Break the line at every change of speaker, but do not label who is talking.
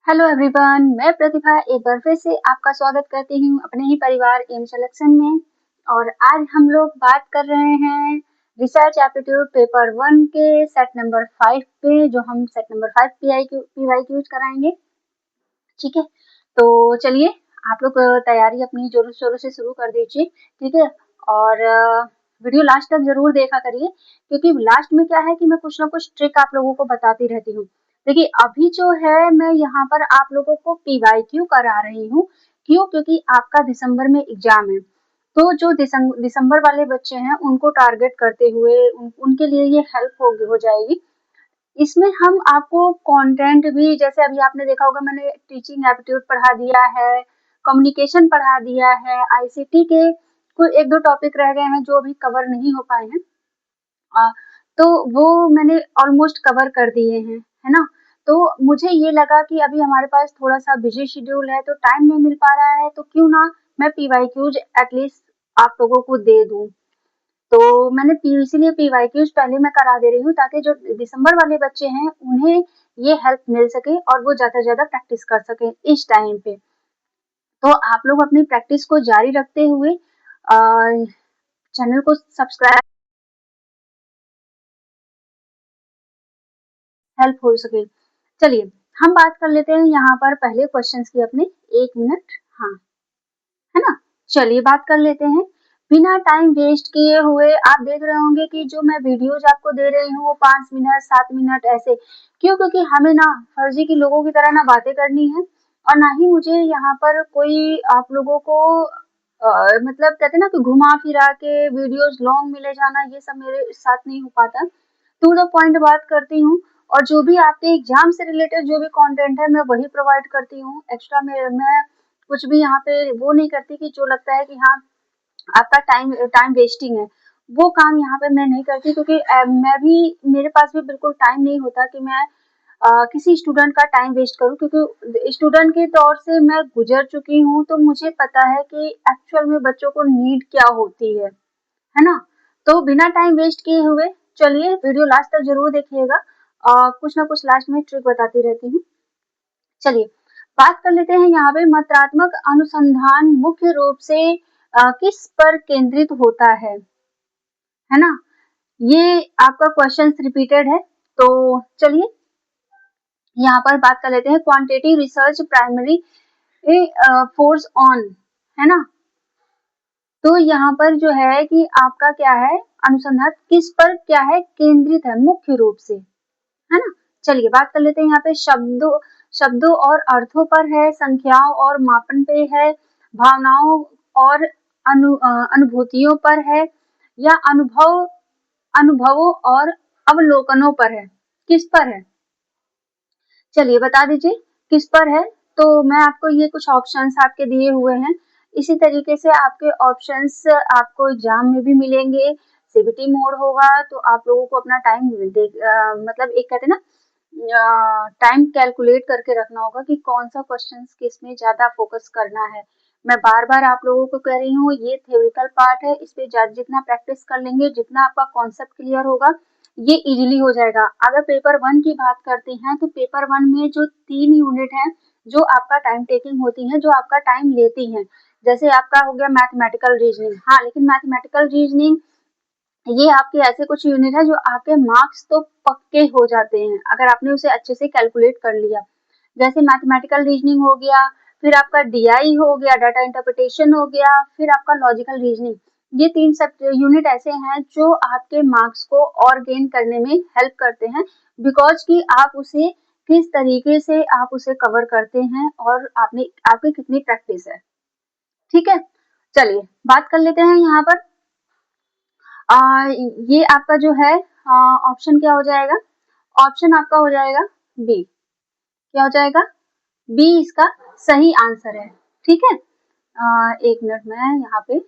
Hello everyone, मैं प्रतिभा एक बार फिर से आपका स्वागत करती हूँ अपने ही परिवार एम सिलेक्शन में। और आज हम लोग बात कर रहे हैं रिसर्च एप्टीट्यूड पेपर 1 के सेट नंबर 5 पे, जो हम सेट नंबर 5 PYQ कराएंगे। ठीक है, तो चलिए आप लोग तैयारी अपनी जोरों शोरों से शुरू कर दीजिए। ठीक है, और वीडियो लास्ट तक जरूर देखा करिए, क्योंकि लास्ट में क्या है कि मैं कुछ ना कुछ ट्रिक आप लोगों को बताती रहती हूँ। देखिए अभी जो है मैं यहाँ पर आप लोगों को PYQ करा रही हूँ। क्यों? क्योंकि आपका दिसंबर में एग्जाम है, तो जो दिसंबर वाले बच्चे हैं उनको टारगेट करते हुए उनके लिए ये हेल्प हो जाएगी। इसमें हम आपको कंटेंट भी, जैसे अभी आपने देखा होगा मैंने टीचिंग एप्टीट्यूड पढ़ा दिया है, कम्युनिकेशन पढ़ा दिया है, ICT के कोई एक दो टॉपिक रह गए हैं जो अभी कवर नहीं हो पाए हैं, तो वो मैंने ऑलमोस्ट कवर कर दिए हैं, है ना। तो मुझे ये लगा कि अभी हमारे पास थोड़ा सा बिजी शेड्यूल है, तो टाइम नहीं मिल पा रहा है, तो क्यों ना मैं PYQs एटलीस्ट आप लोगों को दे दूं। तो मैंने इसीलिए PYQs पहले मैं करा दे रही हूँ, ताकि जो दिसंबर वाले बच्चे हैं उन्हें ये हेल्प मिल सके और वो ज्यादा से ज्यादा प्रैक्टिस कर सके इस टाइम पे। तो आप लोग अपनी प्रैक्टिस को जारी रखते हुए चैनल को सब्सक्राइब हेल्प हो सके। चलिए हम बात कर लेते हैं यहाँ पर पहले क्वेश्चंस की अपने। 1 मिनट, हाँ, है ना। चलिए बात कर लेते हैं बिना टाइम वेस्ट किए हुए। आप देख रहे होंगे कि जो मैं वीडियोज आपको दे रही हूँ वो 5 मिनट 7 मिनट ऐसे। क्यों? क्योंकि हमें ना फर्जी की लोगों की तरह ना बातें करनी है, और ना ही मुझे यहाँ पर कोई आप लोगों को मतलब कहते हैं ना कि घुमा फिरा के वीडियोज लॉन्ग में ले जाना, ये सब मेरे साथ नहीं हो पाता। टू द पॉइंट बात करती हूँ, और जो भी आपके एग्जाम से रिलेटेड जो भी कंटेंट है मैं वही प्रोवाइड करती हूँ। एक्स्ट्रा में मैं कुछ भी यहाँ पे वो नहीं करती कि जो लगता है कि हाँ आपका टाइम टाइम वेस्टिंग है, वो काम यहाँ पे मैं नहीं करती। क्योंकि मैं भी, मेरे पास भी बिल्कुल टाइम नहीं होता कि मैं किसी स्टूडेंट का टाइम वेस्ट करूँ, क्योंकि स्टूडेंट के तौर से मैं गुजर चुकी हूँ, तो मुझे पता है कि एक्चुअल में बच्चों को नीड क्या होती है ना। तो बिना टाइम वेस्ट किए हुए चलिए वीडियो लास्ट तक जरूर देखिएगा, कुछ ना कुछ लास्ट में ट्रिक बताती रहती हूँ। चलिए बात कर लेते हैं यहाँ पे, मात्रात्मक अनुसंधान मुख्य रूप से किस पर केंद्रित होता है ना। ये आपका क्वेश्चन रिपीटेड है, तो चलिए यहाँ पर बात कर लेते हैं। Quantitative research primary force on, है ना। तो यहाँ पर जो है कि आपका क्या है, अनुसंधान किस पर क्या है, केंद्रित है मुख्य रूप से, है ना। चलिए बात कर लेते हैं यहाँ पे शब्दों और अर्थों पर है, संख्याओं और मापन पे है, भावनाओं और अनुभूतियों पर है, या अनुभवों और अवलोकनों पर है, किस पर है? चलिए बता दीजिए किस पर है। तो मैं आपको ये कुछ ऑप्शंस आपके दिए हुए हैं, इसी तरीके से आपके ऑप्शंस आपको एग्जाम में भी मिलेंगे। CBT मोड होगा तो आप लोगों को अपना टाइम मतलब एक कहते हैं ना, टाइम कैलकुलेट करके रखना होगा कि कौन सा क्वेश्चन किस में ज्यादा फोकस करना है। मैं बार बार आप लोगों को कह रही हूँ, ये थ्योरिकल पार्ट है, इस पे जितना प्रैक्टिस कर लेंगे, जितना आपका कॉन्सेप्ट क्लियर होगा, ये इजीली हो जाएगा। अगर पेपर 1 की बात करते हैं तो पेपर 1 में जो 3 यूनिट है जो आपका टाइम टेकिंग होती है, जो आपका टाइम लेती हैं, जैसे आपका हो गया मैथमेटिकल रीजनिंग। हाँ, लेकिन मैथमेटिकल रीजनिंग ये आपके ऐसे कुछ यूनिट है जो आपके मार्क्स तो पक्के हो जाते हैं अगर आपने उसे अच्छे से कैलकुलेट कर लिया। जैसे मैथमेटिकल रीजनिंग हो गया, फिर आपका DI हो गया, डाटा इंटरप्रिटेशन हो गया, फिर आपका लॉजिकल रीजनिंग। ये 3 सब यूनिट ऐसे हैं जो आपके मार्क्स को और गेन करने में हेल्प करते हैं, बिकॉज कि आप उसे किस तरीके से आप उसे कवर करते हैं और आपकी कितनी प्रैक्टिस है। ठीक है, चलिए बात कर लेते हैं यहाँ पर। ये आपका जो है ऑप्शन क्या हो जाएगा? ऑप्शन आपका हो जाएगा बी। क्या हो जाएगा? बी इसका सही आंसर है। ठीक है, 1 मिनट में यहाँ पे